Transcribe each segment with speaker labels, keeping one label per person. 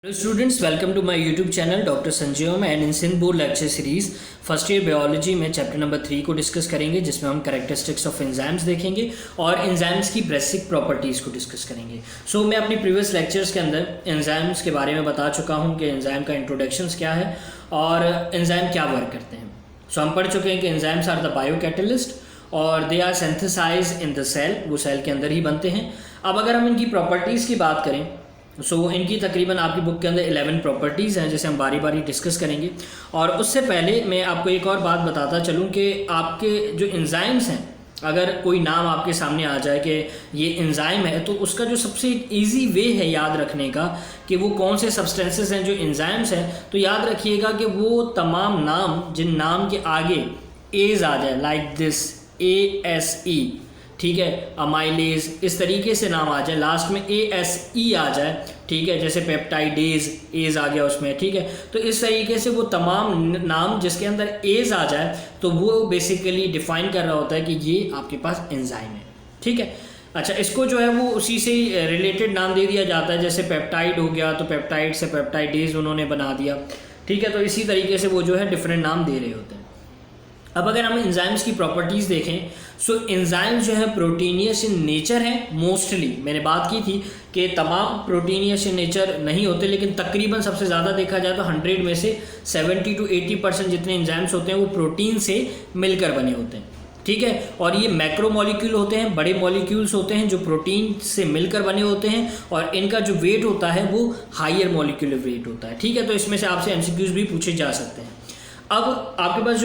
Speaker 1: Hello students, welcome to my YouTube channel doctor Sanjay Om and in Sindh board lecture series first year biology में chapter number 3 को discuss करेंगे, जिसमें हम characteristics of enzymes देखेंगे और enzymes की बेसिक प्रॉपर्टीज़ को डिस्कस करेंगे। सो मैं अपनी प्रीवियस लेक्चर्स के अंदर एंजाइम्स के बारे में बता चुका हूँ कि एंजाइम का इंट्रोडक्शंस क्या है और एंजाइम क्या वर्क करते हैं। सो हम पढ़ चुके हैं कि enzymes are the biocatalyst और they are synthesized in the cell, वो सेल के अंदर ही बनते हैं। अब अगर हम इनकी प्रॉपर्टीज़ की बात करें इनकी तकरीबन आपकी बुक के अंदर 11 प्रॉपर्टीज़ हैं, जैसे हम बारी बारी डिस्कस करेंगे। और उससे पहले मैं आपको एक और बात बताता चलूँ कि आपके जो एंजाइम्स हैं, अगर कोई नाम आपके सामने आ जाए कि ये एंजाइम है, तो उसका जो सबसे इजी वे है याद रखने का कि वो कौन से सब्सटेंसेस हैं जो एंजाइम्स हैं, तो याद रखिएगा कि वो तमाम नाम जिन नाम के आगे एज आ जाए, लाइक दिस ASE, ठीक है, अमाइलेज, इस तरीके से नाम आ जाए, लास्ट में ASE आ जाए, ठीक है, जैसे पेप्टाइडेज एज आ गया उसमें, ठीक है। तो इस तरीके से वो तमाम नाम जिसके अंदर एज आ जाए तो वो बेसिकली डिफाइन कर रहा होता है कि ये आपके पास एंजाइम है, ठीक है। अच्छा, इसको जो है वो उसी से रिलेटेड नाम दे दिया जाता है, जैसे पेप्टाइड हो गया तो पेप्टाइड से पेप्टाइडेज उन्होंने बना दिया, ठीक है। तो इसी तरीके से वो जो है डिफरेंट नाम दे रहे होते हैं। अब अगर हम एंजाइम्स की प्रॉपर्टीज़ देखें, सो एंजाइम्स जो है प्रोटीनियस इन नेचर है मोस्टली। मैंने बात की थी कि तमाम प्रोटीनियस इन नेचर नहीं होते, लेकिन तकरीबन सबसे ज़्यादा देखा जाए तो 100 में से 70 to 80% जितने एंजाइम्स होते हैं वो प्रोटीन से मिलकर बने होते हैं, ठीक है। और ये मैक्रो मॉलिक्यूल होते हैं, बड़े मॉलिक्यूल्स होते हैं जो प्रोटीन से मिलकर बने होते हैं, और इनका जो वेट होता है वो हायर मॉलिक्यूलर वेट होता है, ठीक है। तो इसमें से आपसे MCQs भी पूछे जा सकते हैं। अब आपके पास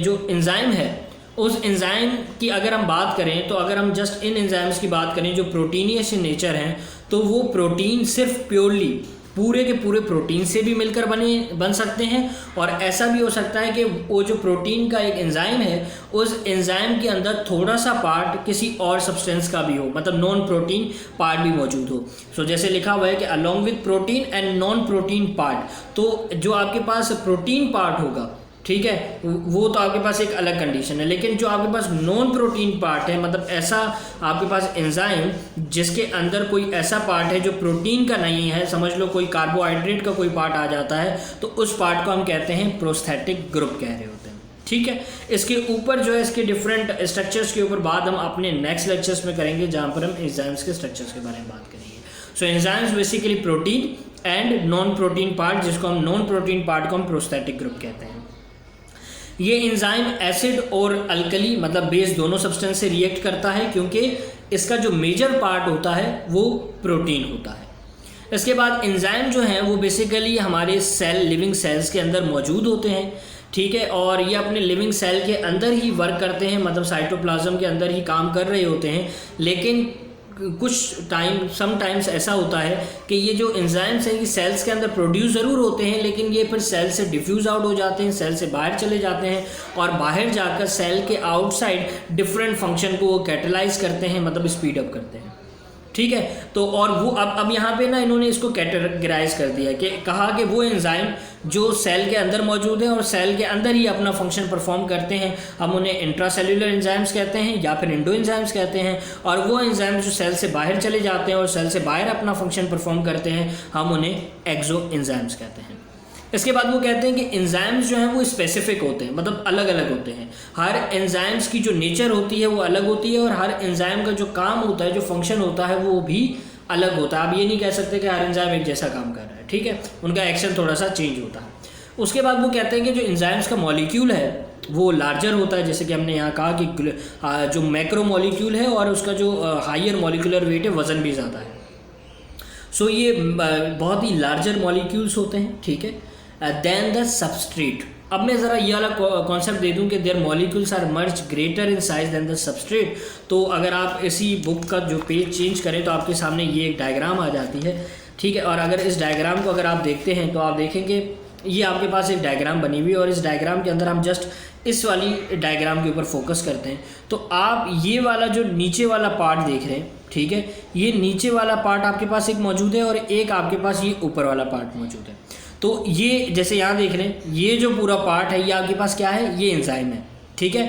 Speaker 1: जो एंजाइम है, उस एंजाइम की अगर हम बात करें, तो अगर हम जस्ट इन एंजाइम्स की बात करें जो प्रोटीनियस इन नेचर हैं, तो वो प्रोटीन सिर्फ प्योरली पूरे के पूरे प्रोटीन से भी मिलकर बन सकते हैं। और ऐसा भी हो सकता है कि वो जो प्रोटीन का एक एंजाइम है, उस एंजाइम के अंदर थोड़ा सा पार्ट किसी और सब्सटेंस का भी हो, मतलब नॉन प्रोटीन पार्ट भी मौजूद हो। सो जैसे लिखा हुआ है कि along with protein and non protein part, तो जो आपके पास प्रोटीन पार्ट होगा, ठीक है, वो तो आपके पास एक अलग कंडीशन है। लेकिन जो आपके पास नॉन प्रोटीन पार्ट है, मतलब ऐसा आपके पास एंजाइम जिसके अंदर कोई ऐसा पार्ट है जो प्रोटीन का नहीं है, समझ लो कोई कार्बोहाइड्रेट का कोई पार्ट आ जाता है, तो उस पार्ट को हम कहते हैं प्रोस्थेटिक ग्रुप कह रहे होते हैं, ठीक है। इसके ऊपर जो है इसके डिफरेंट स्ट्रक्चर्स के ऊपर बात हम अपने नेक्स्ट लेक्चर्स में करेंगे, जहाँ पर हम एंजाइम्स के स्ट्रक्चर्स के बारे में बात करेंगे। So enzymes basically protein and non protein part, जिसको हम नॉन प्रोटीन पार्ट को हम प्रोस्थेटिक ग्रुप कहते हैं। ये एंजाइम एसिड और अल्कली मतलब बेस दोनों सब्सटेंस से रिएक्ट करता है, क्योंकि इसका जो मेजर पार्ट होता है वो प्रोटीन होता है। इसके बाद एंजाइम जो हैं वो बेसिकली हमारे सेल, लिविंग सेल्स के अंदर मौजूद होते हैं, ठीक है। और ये अपने लिविंग सेल के अंदर ही वर्क करते हैं, मतलब साइटोप्लाज्म के अंदर ही काम कर रहे होते हैं। लेकिन कुछ समटाइम्स ऐसा होता है कि ये जो एंजाइम्स हैं ये सेल्स के अंदर प्रोड्यूस ज़रूर होते हैं, लेकिन ये फिर सेल से डिफ्यूज़ आउट हो जाते हैं, सेल से बाहर चले जाते हैं, और बाहर जाकर सेल के आउटसाइड डिफरेंट फंक्शन को वो कैटलाइज करते हैं, मतलब स्पीड अप करते हैं, ठीक है। तो और वो अब यहाँ पे ना इन्होंने इसको कैटेगराइज कर दिया कि कहा कि वो एंजाइम जो सेल के अंदर मौजूद हैं और सेल के अंदर ही अपना फंक्शन परफॉर्म करते हैं, हम उन्हें इंट्रासेल्युलर एंजाइम्स कहते हैं या फिर इंडो एंजाइम्स कहते हैं। और वो एंजाइम्स जो सेल से बाहर चले जाते हैं और सेल से बाहर अपना फंक्शन परफॉर्म करते हैं, हम उन्हें एक्सो एंजाइम्स कहते हैं। इसके बाद वो कहते हैं कि एंजाइम्स जो हैं वो स्पेसिफिक होते हैं, मतलब अलग अलग होते हैं। हर एंजाइम्स की जो नेचर होती है वो अलग होती है, और हर एंजाइम का जो काम होता है, जो फंक्शन होता है, वो भी अलग होता है। आप ये नहीं कह सकते कि हर एंजाइम एक जैसा काम कर रहा है, ठीक है, उनका एक्शन थोड़ा सा चेंज होता है। उसके बाद वो कहते हैं कि जो एंजाइम्स का मॉलिक्यूल है वो लार्जर होता है, जैसे कि हमने यहाँ कहा कि जो मैक्रो मॉलिक्यूल है और उसका जो हायर मॉलिक्यूलर वेट है, वज़न भी ज़्यादा है। सो ये बहुत ही लार्जर मॉलिक्यूल्स होते हैं, ठीक है, देन द सबस्ट्रेट। अब मैं ज़रा ये वाला कॉन्सेप्ट दे दूं कि there molecules are much greater in size than the substrate. तो अगर आप इसी बुक का जो पेज चेंज करें तो आपके सामने ये एक डायग्राम आ जाती है, ठीक है। और अगर इस डायग्राम को अगर आप देखते हैं तो आप देखेंगे ये आपके पास एक डायग्राम बनी हुई है, और इस डायग्राम के अंदर हम जस्ट इस वाली डायग्राम के ऊपर फोकस करते हैं। तो आप ये वाला जो नीचे वाला पार्ट देख रहे हैं, ठीक है, ये नीचे वाला पार्ट आपके पास एक मौजूद है और एक आपके पास ये ऊपर वाला पार्ट मौजूद है। तो ये जैसे यहाँ देख रहे हैं, ये जो पूरा पार्ट है ये आपके पास क्या है, ये एंजाइम है, ठीक है।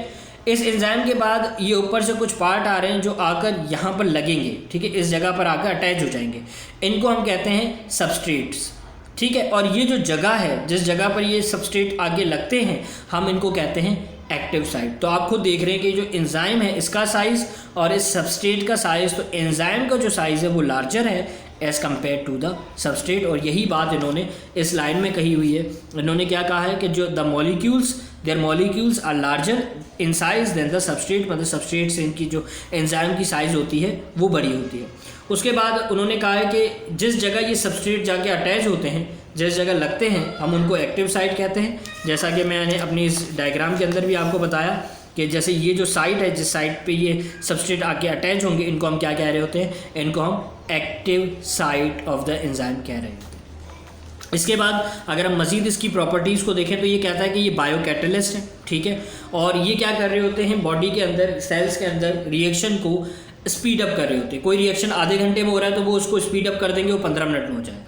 Speaker 1: इस एंजाइम के बाद ये ऊपर से कुछ पार्ट आ रहे हैं जो आकर यहाँ पर लगेंगे, ठीक है, इस जगह पर आकर अटैच हो जाएंगे। इनको हम कहते हैं सबस्ट्रेट्स, ठीक है। और ये जो जगह है, जिस जगह पर ये सबस्ट्रेट आगे लगते हैं, हम इनको कहते हैं एक्टिव साइट। तो आप खुद देख रहे हैं कि जो एंजाइम है इसका साइज़ और इस सबस्ट्रेट का साइज़, तो एंजाइम का जो साइज़ है वो लार्जर है as compare to the substrate. और यही बात इन्होंने इस लाइन में कही हुई है। इन्होंने क्या कहा है कि जो the molecules, there molecules are larger in size than the substrate, मतलब सबस्ट्रेट से इनकी जो एंजाइम की साइज़ होती है वो बड़ी होती है। उसके बाद उन्होंने कहा है कि जिस जगह ये सबस्ट्रेट जाके अटैच होते हैं, जिस जगह लगते हैं, हम उनको एक्टिव साइट कहते हैं। जैसा कि मैंने अपनी इस डायग्राम के अंदर भी आपको बताया कि जैसे ये जो साइट है, जिस साइट पे ये सबस्ट्रेट आके अटैच होंगे, इनको हम क्या कह रहे होते हैं, इनको हम active site of the enzyme कह रहे होते हैं। इसके बाद अगर हम मज़ीद इसकी प्रॉपर्टीज़ को देखें तो ये कहता है कि ये बायो कैटलिस्ट है, ठीक है। और ये क्या कर रहे होते हैं, बॉडी के अंदर, सेल्स के अंदर रिएक्शन को स्पीड अप कर रहे होते हैं। कोई रिएक्शन आधे घंटे में हो रहा है तो वो उसको स्पीड अप कर देंगे, वो 15 मिनट में हो जाएगा,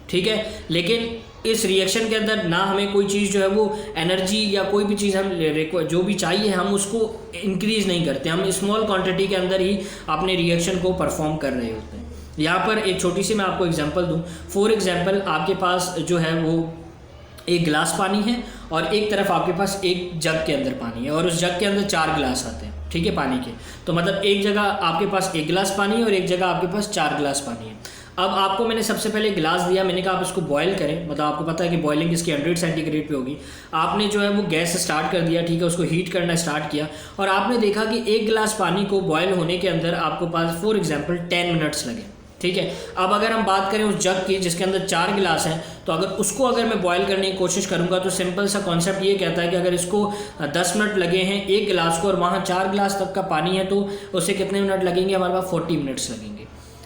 Speaker 1: ठीक है। लेकिन इस रिएक्शन के अंदर ना हमें कोई चीज़ जो है वो एनर्जी या कोई भी चीज़ हम जो भी चाहिए हम उसको इंक्रीज़ नहीं करते, हम स्मॉल क्वांटिटी के अंदर ही अपने रिएक्शन को परफॉर्म कर रहे होते हैं। यहाँ पर एक छोटी सी मैं आपको एग्जांपल दूँ। फॉर एग्जांपल आपके पास जो है वो एक गिलास पानी है और एक तरफ आपके पास एक जग के अंदर पानी है और उस जग के अंदर 4 गिलास आते हैं, ठीक है, पानी के। तो मतलब एक जगह आपके पास 1 गिलास पानी है और एक जगह आपके पास 4 गिलास पानी है। अब आपको मैंने सबसे पहले गिलास दिया, मैंने कहा आप इसको बॉयल करें, मतलब आपको पता है कि बॉइलिंग इसकी 100 सेंटीग्रेड पे होगी। आपने जो है वो गैस स्टार्ट कर दिया, ठीक है, उसको हीट करना स्टार्ट किया और आपने देखा कि 1 गिलास पानी को बॉयल होने के अंदर आपको पास फॉर एग्जांपल 10 मिनट्स लगे, ठीक है। अब अगर हम बात करें उस जग की जिसके अंदर 4 गिलास हैं, तो अगर मैं बॉयल करने की कोशिश करूंगा तो सिंपल सा कॉन्सेप्ट ये कहता है कि अगर इसको 10 मिनट लगे हैं 1 गिलास को और वहाँ 4 गिलास तक का पानी है तो उससे कितने मिनट लगेंगे, हमारे पास 40 मिनट्स लगेंगे।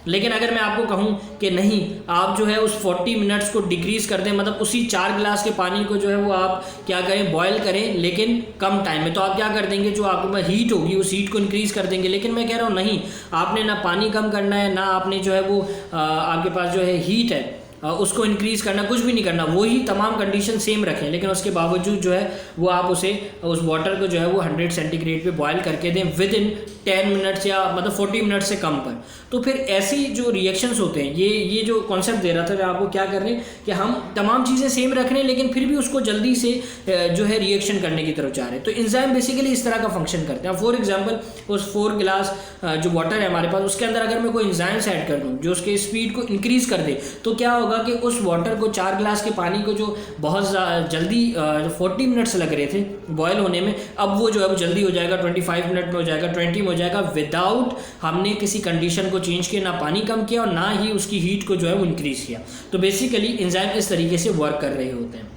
Speaker 1: लेकिन अगर मैं आपको कहूं कि नहीं, आप जो है उस 40 मिनट्स को डिक्रीज़ कर दें, मतलब उसी 4 गिलास के पानी को जो है वो आप क्या करें, बॉयल करें, लेकिन कम टाइम में, तो आप क्या कर देंगे, जो आपके पास हीट होगी उस हीट को इंक्रीज़ कर देंगे। लेकिन मैं कह रहा हूँ नहीं, आपने ना पानी कम करना है, ना आपने जो है वो आपके पास जो है हीट है उसको इंक्रीज़ करना, कुछ भी नहीं करना, वही तमाम कंडीशन सेम रखें। लेकिन उसके बावजूद जो है वो आप उस वाटर को जो है वो 100 सेंटीग्रेड पे बॉयल करके दें विद इन 10 मिनट्स या मतलब 40 मिनट से कम पर। तो फिर ऐसी जो रिएक्शंस होते हैं, ये जो कॉन्सेप्ट दे रहा था मैं आपको, क्या कर रहे हैं कि हम तमाम चीज़ें सेम रख रहे हैं लेकिन फिर भी उसको जल्दी से जो है रिएक्शन करने की तरफ जा रहे हैं। तो एंजाइम बेसिकली इस तरह का फंक्शन करते हैं। फॉर एग्जाम्पल उस 4 गिलास जो वाटर है हमारे पास, उसके अंदर अगर मैं कोई एंजाइम्स ऐड कर दूँ जो उसके स्पीड को इंक्रीज़ कर दे, तो क्या होगा कि उस वाटर को, 4 गिलास के पानी को जो बहुत जल्दी 40 मिनट्स लग रहे थे बॉयल होने में, अब वो जो है वो जल्दी हो जाएगा, 25 मिनट में हो जाएगा, 20 में हो जाएगा, विदाउट हमने किसी कंडीशन को चेंज किया, ना पानी कम किया और ना ही उसकी हीट को जो है वो इंक्रीज़ किया। तो बेसिकली एंजाइम इस तरीके से वर्क कर रहे होते हैं।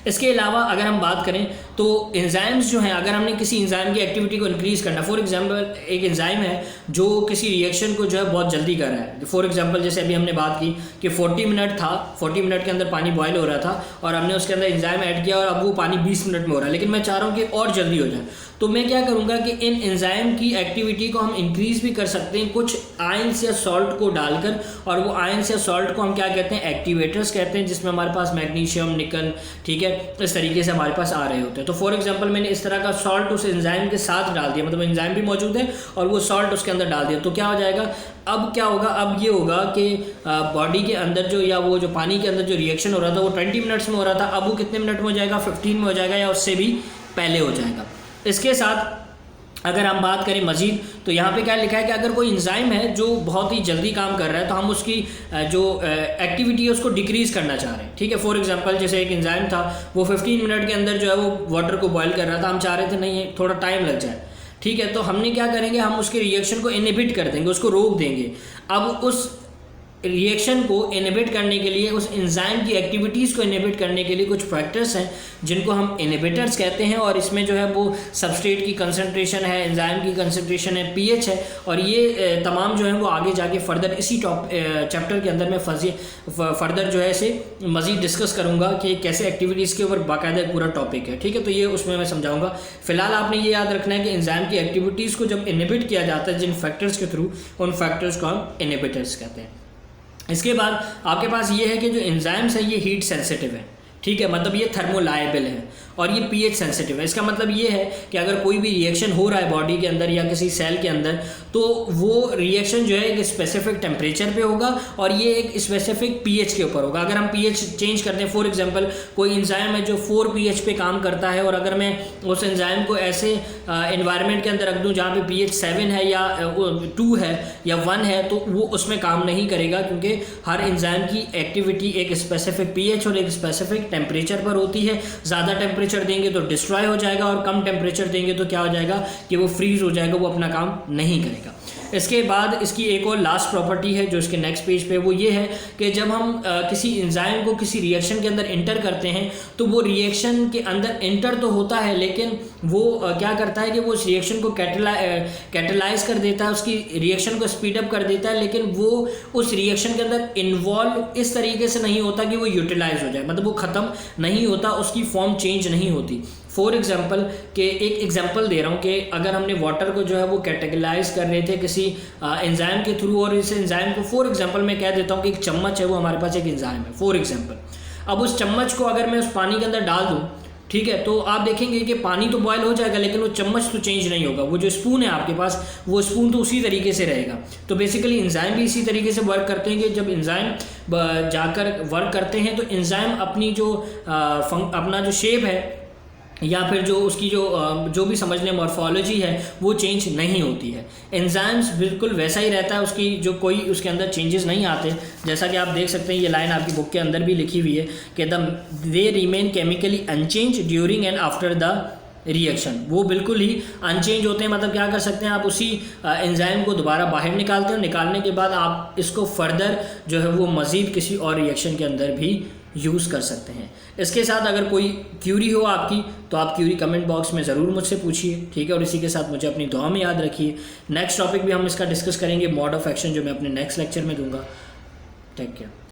Speaker 1: इसके अलावा अगर हम बात करें तो एंजाइम्स जो हैं, अगर हमने किसी एंजाइम की एक्टिविटी को इंक्रीज़ करना, फॉर एग्जांपल एक एंजाइम है जो किसी रिएक्शन को जो है बहुत जल्दी कर रहा है। फॉर एग्जांपल जैसे अभी हमने बात की कि 40 मिनट था, 40 मिनट के अंदर पानी बॉयल हो रहा था और हमने उसके अंदर एंजाइम ऐड किया और अब वो पानी 20 मिनट में हो रहा है, लेकिन मैं चाह रहा हूँ कि और जल्दी हो जाए। तो मैं क्या करूँगा कि इन एंजाइम की एक्टिविटी को हम इंक्रीज़ भी कर सकते हैं कुछ आयंस या सॉल्ट को डालकर, और वो आयंस या सॉल्ट को हम क्या कहते हैं, एक्टिवेटर्स कहते हैं, जिसमें हमारे पास मैग्नीशियम, निकल, ठीक है, इस तरीके से हमारे पास आ रहे होते हैं। तो फॉर एग्जांपल मैंने इस तरह का सॉल्ट उस एंजाइम के साथ डाल दिया, मतलब एंजाइम भी मौजूद है और वो सॉल्ट उसके अंदर डाल दिया, तो क्या हो जाएगा, अब क्या होगा, अब ये होगा कि बॉडी के अंदर जो, या वो जो पानी के अंदर जो रिएक्शन हो रहा था वो 20 मिनट्स में हो रहा था, अब वो कितने मिनट में हो जाएगा, 15 में हो जाएगा या उससे भी पहले हो जाएगा। इसके साथ अगर हम बात करें मज़ीद, तो यहाँ पे क्या लिखा है कि अगर कोई एंजाइम है जो बहुत ही जल्दी काम कर रहा है तो हम उसकी जो एक्टिविटी है उसको डिक्रीज़ करना चाह रहे हैं, ठीक है। फॉर एग्जांपल जैसे एक एंजाइम था, वो 15 मिनट के अंदर जो है वो वाटर को बॉयल कर रहा था, हम चाह रहे थे नहीं थोड़ा टाइम लग जाए, ठीक है। तो हमने क्या करेंगे, हम उसके रिएक्शन को इनहिबिट कर देंगे, उसको रोक देंगे। अब उस रिएक्शन को इनहिबिट करने के लिए, उस एंजाइम की एक्टिविटीज़ को इनहिबिट करने के लिए कुछ फैक्टर्स हैं जिनको हम इनहिबिटर्स कहते हैं, और इसमें जो है वो सबस्ट्रेट की कंसंट्रेशन है, एंजाइम की कंसंट्रेशन है, पीएच है, और ये तमाम जो है वो आगे जाके फर्दर इसी चैप्टर के अंदर मैं फर्दर जो है इसे मज़ीद डिस्कस करूँगा कि कैसे एक्टिविटीज़ के ऊपर बाकायदा पूरा टॉपिक है, ठीक है। तो ये उसमें मैं समझाऊँगा। फिलहाल आपने ये याद रखना है कि एंजाइम की एक्टिविटीज़ को जब इनहिबिट किया जाता है जिन फैक्टर्स के थ्रू, उन फैक्टर्स को हम इनहिबिटर्स कहते हैं। इसके बाद आपके पास ये है कि जो एंजाइम्स हैं ये हीट सेंसिटिव है, ठीक है, मतलब ये थर्मोलायबल है और ये पीएच सेंसिटिव है। इसका मतलब ये है कि अगर कोई भी रिएक्शन हो रहा है बॉडी के अंदर या किसी सेल के अंदर, तो वो रिएक्शन जो है एक स्पेसिफिक टेम्परेचर पे होगा और ये एक स्पेसिफिक पीएच के ऊपर होगा। अगर हम पीएच चेंज करते हैं, फॉर एग्जांपल कोई एंजाइम है जो 4 pH पे काम करता है, और अगर मैं उस एंजाइम को ऐसे एनवायरनमेंट के अंदर रख दूँ जहाँ पे pH 7 है या 2 है या 1 है, तो वो उसमें काम नहीं करेगा, क्योंकि हर एंजाइम की एक्टिविटी एक स्पेसिफिक pH और एक स्पेसिफिक टेम्परेचर पर होती है। ज़्यादा टेम्परेचर देंगे तो डिस्ट्रॉय हो जाएगा और कम टेम्परेचर देंगे तो क्या हो जाएगा कि वो फ्रीज हो जाएगा, वो अपना काम नहीं करेगा। इसके बाद इसकी एक और लास्ट प्रॉपर्टी है जो इसके नेक्स्ट पेज पे, वो ये है कि जब हम किसी एंजाइम को किसी रिएक्शन के अंदर इंटर करते हैं तो वो रिएक्शन के अंदर इंटर तो होता है, लेकिन वो क्या करता है कि वो उस रिएक्शन को कैटलाइज कर देता है, उसकी रिएक्शन को स्पीड अप कर देता है, लेकिन वो उस रिएक्शन के अंदर इन्वॉल्व इस तरीके से नहीं होता कि वो यूटिलाइज हो जाए, मतलब वो ख़त्म नहीं होता, उसकी फॉर्म चेंज नहीं होती। फॉर एग्जाम्पल के एक एग्जाम्पल दे रहा हूँ कि अगर हमने वाटर को जो है वो कैटेगलाइज कर रहे थे किसी एंजाइम के थ्रू, और इस एंजाइम को फॉर एग्जाम्पल मैं कह देता हूँ कि एक चम्मच है, वो हमारे पास एक एंजाइम है फॉर एग्जाम्पल। अब उस चम्मच को अगर मैं उस पानी के अंदर डाल दूँ, ठीक है, तो आप देखेंगे कि पानी तो बॉयल हो जाएगा लेकिन वो चम्मच तो चेंज नहीं होगा, वो जो स्पून है आपके पास वो स्पून तो उसी तरीके से रहेगा। तो बेसिकली एंजाइम भी इसी तरीके से वर्क करते हैं कि जब एंजाइम जाकर वर्क करते हैं तो एंजाइम अपनी जो अपना जो शेप है या फिर जो उसकी जो भी समझ लें मॉर्फोलॉजी है वो चेंज नहीं होती है। एंजाइम्स बिल्कुल वैसा ही रहता है, उसकी जो कोई उसके अंदर चेंजेस नहीं आते। जैसा कि आप देख सकते हैं ये लाइन आपकी बुक के अंदर भी लिखी हुई है कि they remain chemically unchanged during and after the reaction. वो बिल्कुल ही अनचेंज होते हैं, मतलब क्या कर सकते हैं आप उसी एंजाइम को दोबारा बाहर निकालते हो, निकालने के बाद आप इसको फर्दर जो है वो मज़ीद किसी और रिएक्शन के अंदर भी यूज़ कर सकते हैं। इसके साथ अगर कोई क्यूरी हो आपकी तो आप क्यूरी कमेंट बॉक्स में ज़रूर मुझसे पूछिए, ठीक है, और इसी के साथ मुझे अपनी दुआ में याद रखिए। नेक्स्ट टॉपिक भी हम इसका डिस्कस करेंगे, मोड ऑफ एक्शन, जो मैं अपने नेक्स्ट लेक्चर में दूंगा। Take care.